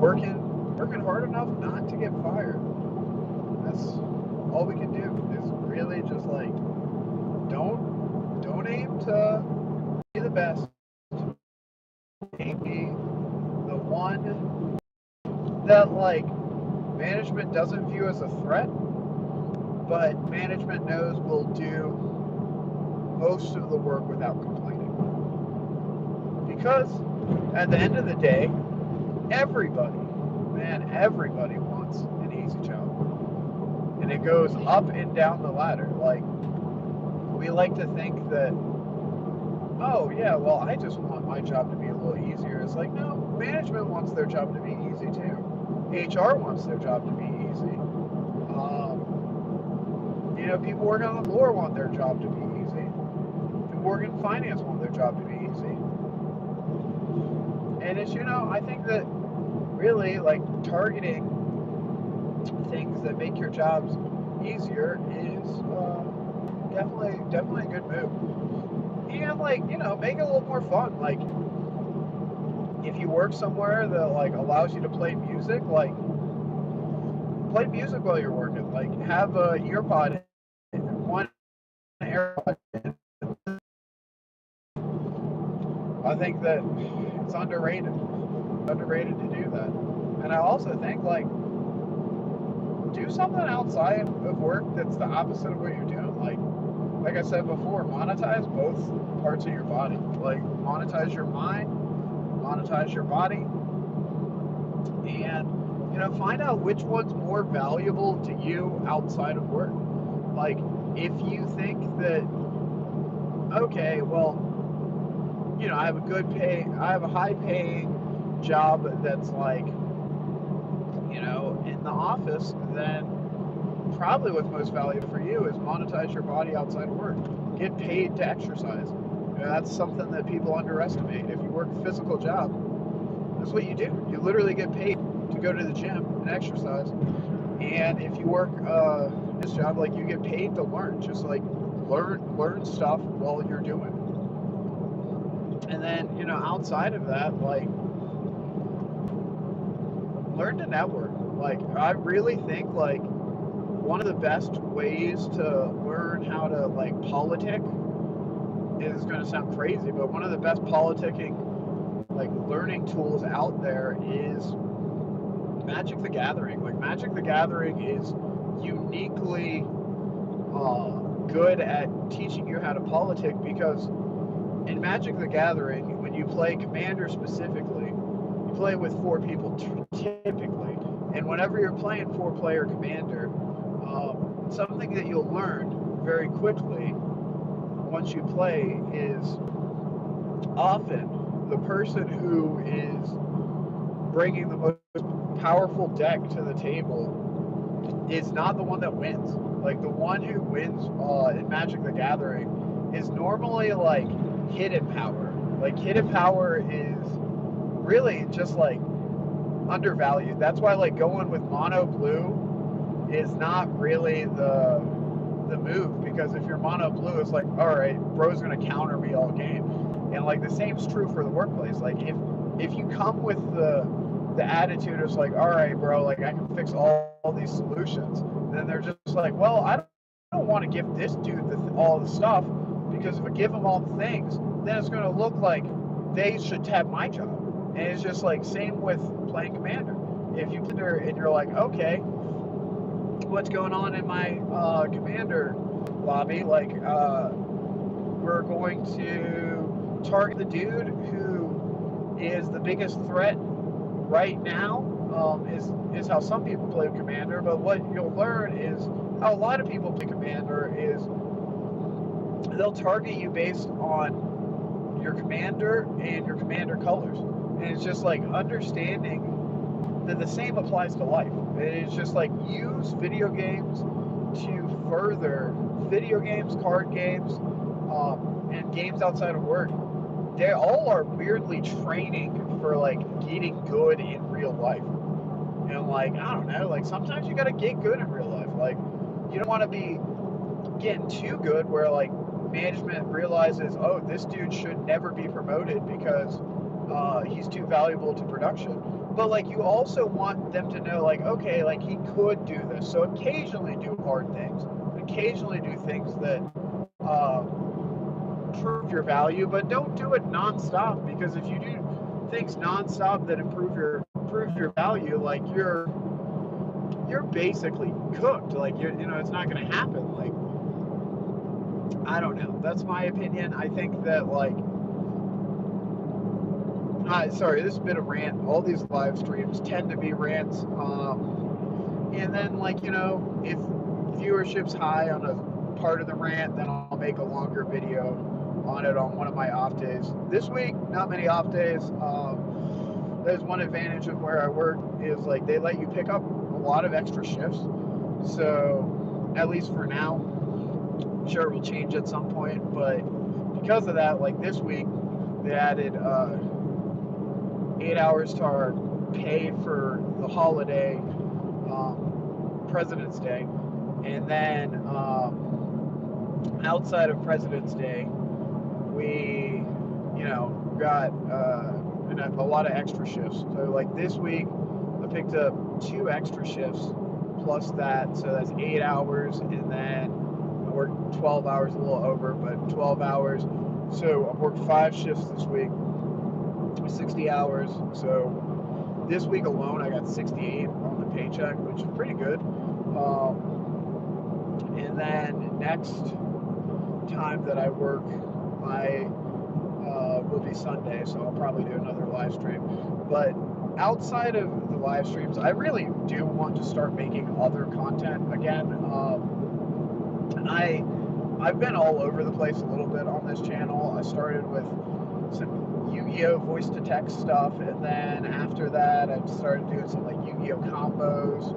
working hard enough not to get fired. That's all we can do is really just like don't aim to be the best. Aim to be the one that like management doesn't view as a threat, but management knows will do most of the work without complaining. Because at the end of the day, everybody, man, everybody wants an easy job. And it goes up and down the ladder. Like, we like to think that, oh, yeah, well, I just want my job to be a little easier. It's like, no, management wants their job to be easy too. HR wants their job to be easy. People working on the floor want their job to be easy. People working in finance want their job to be easy. And it's, I think that really, like, targeting things that make your jobs easier is definitely a good move. And, like, make it a little more fun. Like, if you work somewhere that, like, allows you to play music, like, play music while you're working. Like, have a earpod in, one AirPod in. I think that it's underrated to do that. And I also think, like, do something outside of work that's the opposite of what you're doing. Like I said before, monetize both parts of your body. Like, monetize your mind, monetize your body, and find out which one's more valuable to you outside of work. Like, if you think that, okay, well, I have a high paying job that's like, in the office, then probably what's most valuable for you is monetize your body outside of work. Get paid to exercise. That's something that people underestimate. If you work a physical job, that's what you do. You literally get paid to go to the gym and exercise. And if you work this job, like, you get paid to learn. Just like learn stuff while you're doing it. And then, outside of that, like, learn to network. Like, I really think, like, one of the best ways to learn how to, like, politic is going to sound crazy, but one of the best politicking, like, learning tools out there is Magic the Gathering. Like, Magic the Gathering is uniquely good at teaching you how to politic, because in Magic the Gathering, when you play Commander specifically, you play with 4 people typically. And whenever you're playing 4-player Commander, something that you'll learn very quickly once you play is often the person who is bringing the most powerful deck to the table is not the one that wins. Like, the one who wins in Magic the Gathering is normally, like, hidden power. Like, hidden power is really just, like, undervalued. That's why, like, going with mono blue is not really the move, because if you're mono blue, it's like, all right, bro's gonna counter me all game. And, like, the same's true for the workplace. Like, if you come with the attitude of, like, all right, bro, like, I can fix all these solutions, then they're just like, well, I don't want to give this dude all the stuff, because if I give him all the things, then it's going to look like they should have my job. And it's just like, same with playing Commander. If you play and you're like, okay, what's going on in my Commander lobby? Like, we're going to target the dude who is the biggest threat right now, is how some people play Commander. But what you'll learn is how a lot of people play Commander is they'll target you based on your Commander and your Commander colors. And it's just like understanding that the same applies to life. It's just like, use video games to further video games, card games, and games outside of work. They all are weirdly training for, like, getting good in real life. And, like, I don't know, like, sometimes you gotta get good in real life. Like, you don't want to be getting too good where, like, management realizes, oh, this dude should never be promoted because he's too valuable to production. but like you also want them to know, like, okay, like he could do this. So occasionally do hard things, occasionally do things that prove your value, but don't do it nonstop, because if you do things nonstop that improve your value, like you're basically cooked. Like it's not going to happen. Like, I don't know. That's my opinion. I think that like, sorry, this has been a rant. All these live streams tend to be rants. And then like, if viewership's high on a part of the rant, then I'll make a longer video on it on one of my off days. This week, not many off days. There's one advantage of where I work is like they let you pick up a lot of extra shifts. So at least for now, I'm sure it will change at some point. But because of that, like this week, they added 8 hours to our pay for the holiday, President's Day, and then outside of President's Day, we, got a lot of extra shifts. So like this week, I picked up 2 extra shifts plus that, so that's 8 hours, and then I worked 12 hours, a little over, but 12 hours. So I worked 5 shifts this week, 60 hours. So this week alone, I got 68 on the paycheck, which is pretty good. And then next time that I work, my will be Sunday, so I'll probably do another live stream. But outside of the live streams, I really do want to start making other content again. I've been all over the place a little bit on this channel. I started with some Yu-Gi-Oh voice to text stuff, and then after that I started doing some like Yu-Gi-Oh combos,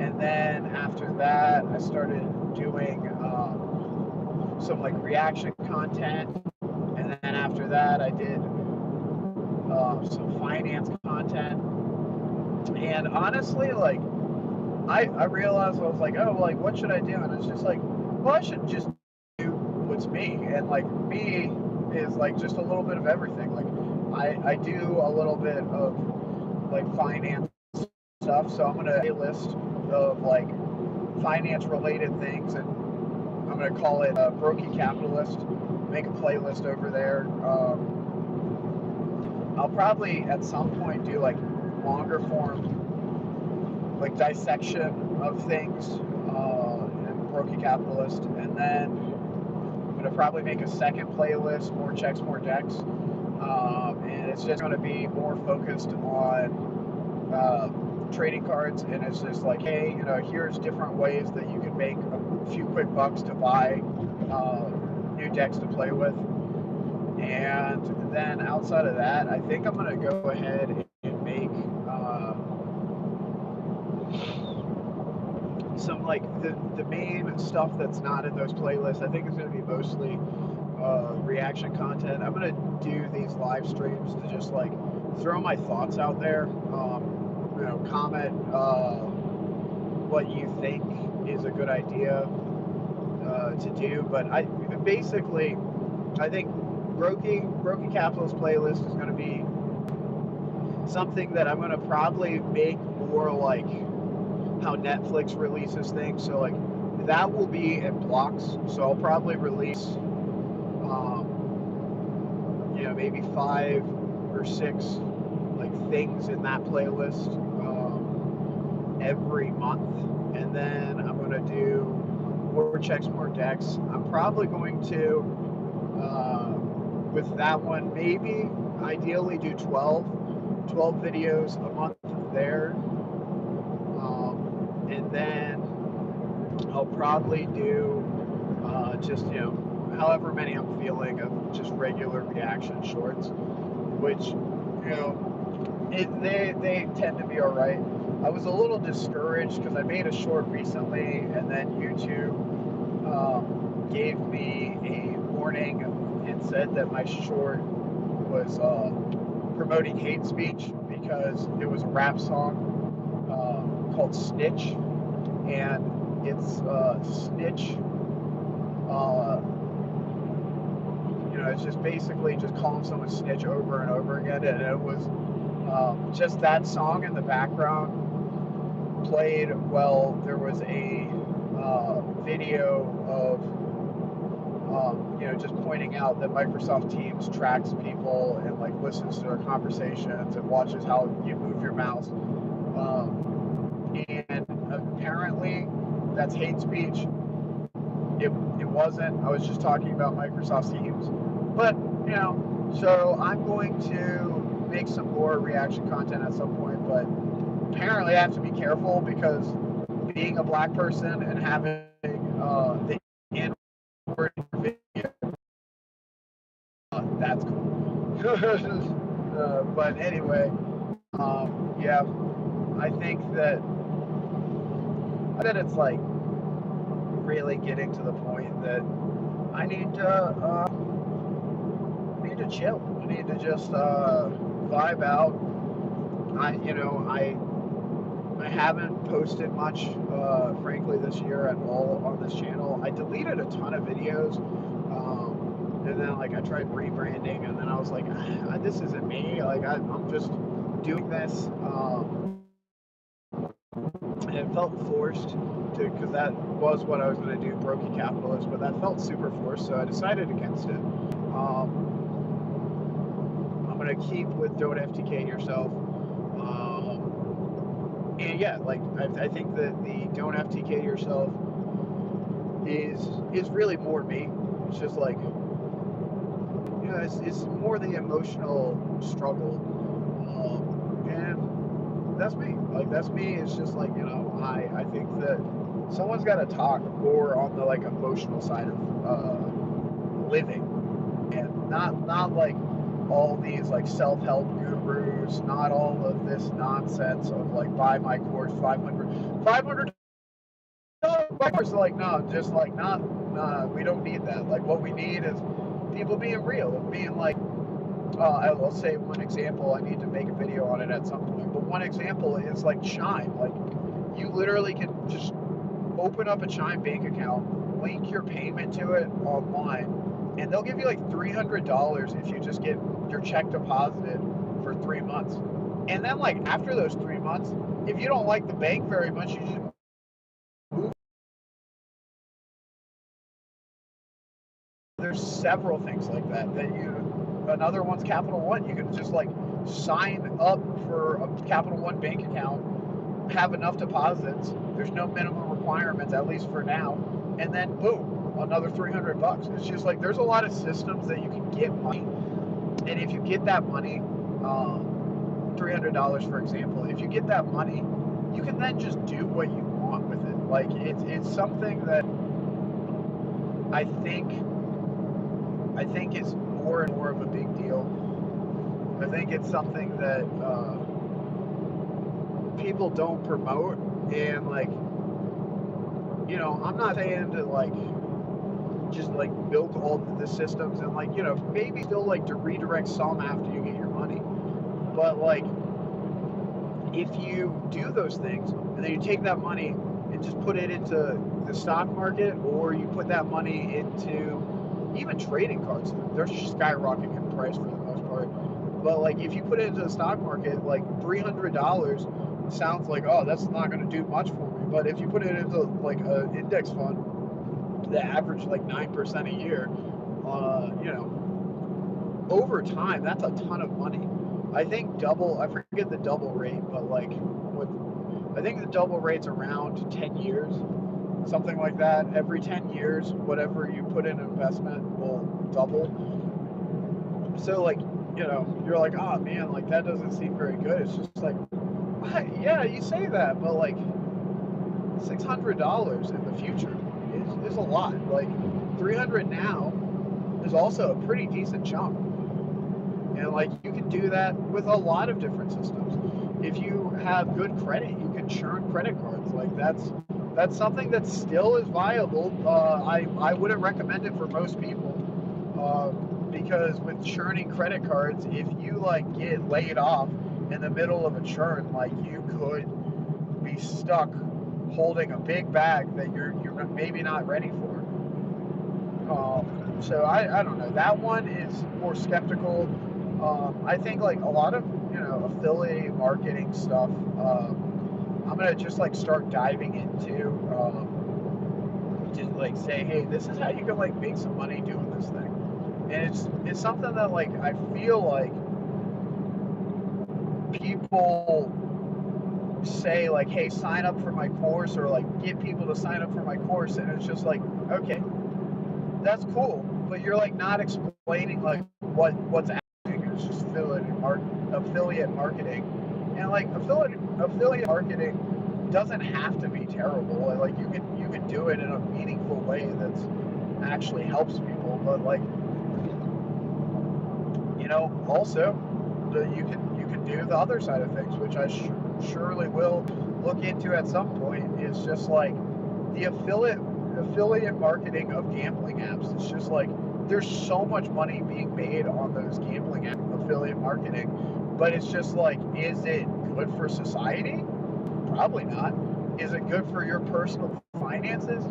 and then after that I started doing some like reaction content, and then after that I did some finance content. And honestly, like I realized, I was like, oh, like what should I do? And it's just like, well, I should just do what's me. And like me is like just a little bit of everything. Like I do a little bit of like finance stuff, so I'm gonna make a list of like finance related things, and I'm gonna call it Brokey Capitalist. Make a playlist over there. I'll probably at some point do like longer form, like dissection of things in Brokey Capitalist, and then I'm gonna probably make a second playlist, More Checks, More Decks, and it's just gonna be more focused on trading cards, and it's just like, hey, here's different ways that you can make a few quick bucks to buy new decks to play with. And then outside of that, I think I'm gonna go ahead and make some like the main stuff that's not in those playlists. I think it's gonna be mostly reaction content. I'm gonna do these live streams to just like throw my thoughts out there. Comment what you think is a good idea to do. But I think Brokey Capital's playlist is going to be something that I'm going to probably make more like how Netflix releases things. So like that will be in blocks. So I'll probably release, maybe 5 or 6 like things in that playlist every month, and then I'm going to do More Checks, More Decks. I'm probably going to, with that one, maybe ideally do 12 videos a month there, and then I'll probably do just, however many I'm feeling of just regular reaction shorts, which, they tend to be all right. I was a little discouraged because I made a short recently, and then YouTube gave me a warning and said that my short was promoting hate speech because it was a rap song called Snitch, and it's Snitch. It's just basically just calling someone snitch over and over again, and it was just that song in the background played while there was a video of just pointing out that Microsoft Teams tracks people and like listens to their conversations and watches how you move your mouse. And apparently that's hate speech. It wasn't. I was just talking about Microsoft Teams. But, so I'm going to make some more reaction content at some point, but apparently I have to be careful because being a black person and having the N-word video, that's cool. But anyway, yeah, I think that it's like really getting to the point that I need to chill. I need to just vibe out. I haven't posted much, frankly, this year at all on this channel. I deleted a ton of videos, and then like I tried rebranding, and then I was like, this isn't me. Like I'm just doing this, and it felt forced to, because that was what I was going to do, brokey capitalist, but that felt super forced, so I decided against it. I'm going to keep with Don't FTK Yourself. And yeah, like I think that the Don't FTK Yourself is really more me. It's just like, it's more the emotional struggle, and that's me. Like that's me. It's just like, I think that someone's got to talk more on the like emotional side of living, and not like all these like self-help gurus, not all of this nonsense of like buy my course, $500 like, no, just like not, we don't need that. Like what we need is people being real and being like, I'll say one example. I need to make a video on it at some point, but one example is like Chime. Like you literally can just open up a Chime bank account, link your payment to it online, and they'll give you like $300 if you just get your check deposited for 3 months. And then like after those 3 months, if you don't like the bank very much, you just move. There's several things like that another one's Capital One. You can just like sign up for a Capital One bank account, have enough deposits. There's no minimum requirements, at least for now. And then boom, another $300. It's just like there's a lot of systems that you can get money. And if you get that money, $300 for example, if you get that money, you can then just do what you want with it. Like it's something that I think is more and more of a big deal. I think it's something that people don't promote, and like, I'm not saying to like just like milk all the systems and like, maybe still like to redirect some after you get your money, but like if you do those things and then you take that money and just put it into the stock market, or you put that money into even trading cards, they're skyrocketing in price for the most part. But like if you put it into the stock market, like $300 sounds like, oh, that's not going to do much for me. But if you put it into like an index fund that average like 9% a year, over time, that's a ton of money. I think I forget the double rate, but like I think the double rate's around 10 years. Something like that. Every 10 years, whatever you put in investment will double. So like, you're like, oh man, like that doesn't seem very good. It's just like, yeah, you say that, but like $600 in the future is a lot. Like $300 now is also a pretty decent chunk. And like you can do that with a lot of different systems. If you have good credit, you can churn credit cards. Like that's something that still is viable. I wouldn't recommend it for most people, because with churning credit cards, if you like get laid off in the middle of a churn, like you could be stuck holding a big bag that you're maybe not ready for. So I don't know. That one is more skeptical. I think like a lot of affiliate marketing stuff. I'm gonna just like start diving into, to like say, hey, this is how you can like make some money doing this thing, and it's something that like I feel like people say like, hey, sign up for my course, or like get people to sign up for my course, and it's just like, okay, that's cool, but you're like not explaining like what's happening. It's just affiliate marketing, and like affiliate marketing doesn't have to be terrible. Like you can do it in a meaningful way that's actually helps people. But like, also you can do the other side of things, which I surely will look into at some point. Is just like the affiliate marketing of gambling apps. It's just like there's so much money being made on those gambling app affiliate marketing, but it's just like, is it good for society? Probably not. Is it good for your personal finances?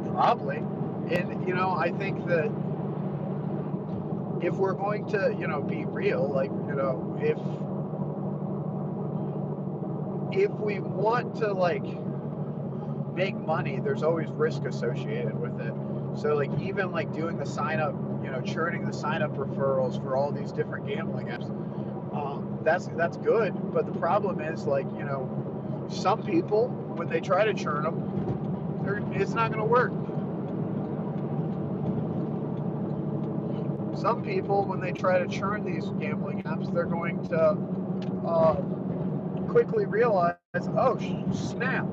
Probably. And I think that if we're going to be real, like if we want to like make money, there's always risk associated with it. So like even like doing the sign up, churning the sign up referrals for all these different gambling apps, that's good. But the problem is like some people, when they try to churn them, it's not going to work. Some people, when they try to churn these gambling apps, they're going to quickly realize, oh snap,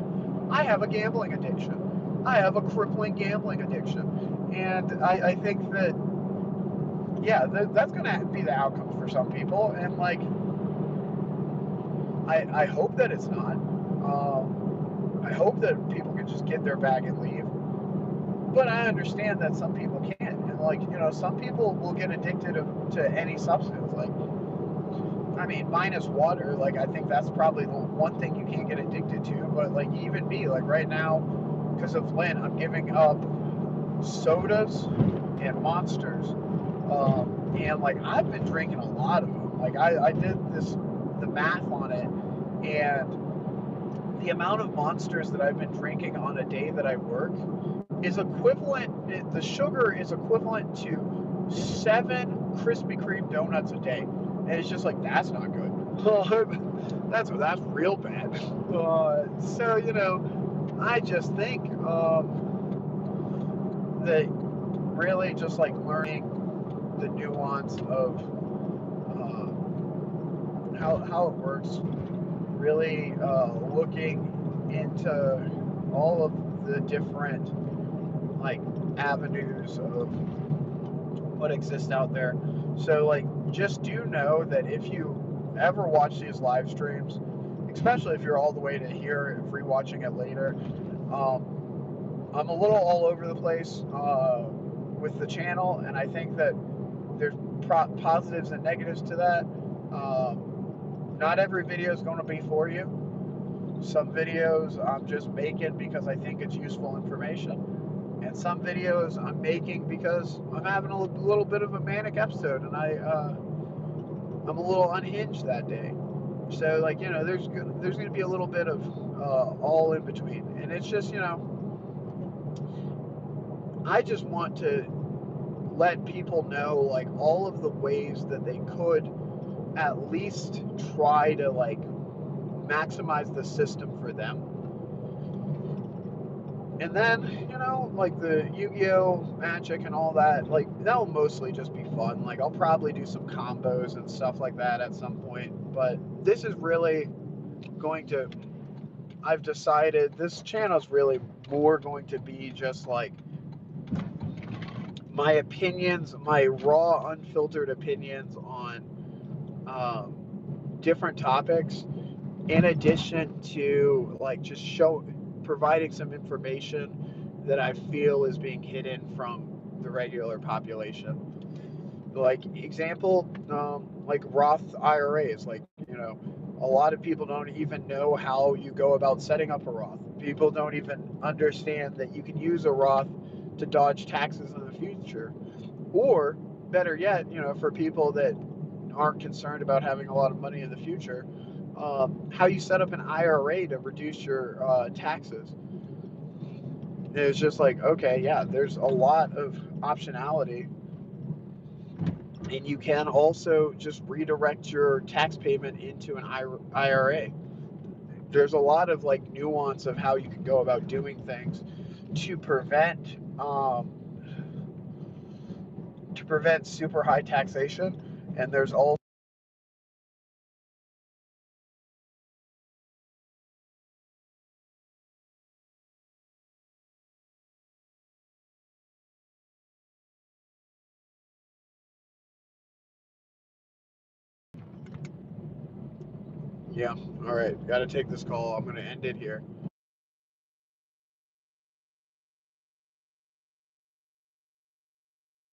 I have a gambling addiction. I have a crippling gambling addiction. And I think that, yeah, that's going to be the outcome for some people. And like, I hope that it's not. I hope that people can just get their bag and leave. But I understand that some people can't. And like, some people will get addicted to any substance. Like, I mean, minus water. Like, I think that's probably the one thing you can't get addicted to. But like, even me, like right now, because of Lynn, I'm giving up sodas and Monsters. And like, I've been drinking a lot of them. Like, I did the math on it, and the amount of Monsters that I've been drinking on a day that I work is equivalent, the sugar is equivalent to 7 Krispy Kreme donuts a day. And it's just like, that's not good. that's real bad. So, I just think that really just like learning the nuance of how it works, really looking into all of the different like avenues of what exists out there. So like, just do know that if you ever watch these live streams, especially if you're all the way to here, if rewatching it later, I'm a little all over the place with the channel, and I think that there's positives and negatives to that. Not every video is going to be for you. Some videos I'm just making because I think it's useful information, and some videos I'm making because I'm having a little bit of a manic episode, and I'm a little unhinged that day. So like, there's going to be a little bit of all in between, and it's just I just want to let people know like all of the ways that they could at least try to like maximize the system for them. And then, like the Yu-Gi-Oh! Magic and all that, like that'll mostly just be fun. Like I'll probably do some combos and stuff like that at some point. But this is really going to, I've decided this channel is really more going to be just like my opinions, my raw, unfiltered opinions on different topics, in addition to like just providing some information that I feel is being hidden from the regular population. Like example, like Roth IRAs. Like a lot of people don't even know how you go about setting up a Roth. People don't even understand that you can use a Roth to dodge taxes in the future, or better yet, for people that aren't concerned about having a lot of money in the future, how you set up an IRA to reduce your taxes. It's just like, okay, yeah, there's a lot of optionality, and you can also just redirect your tax payment into an IRA. There's a lot of like nuance of how you can go about doing things to prevent super high taxation, and there's also yeah. All right, got to take this call. I'm going to end it here.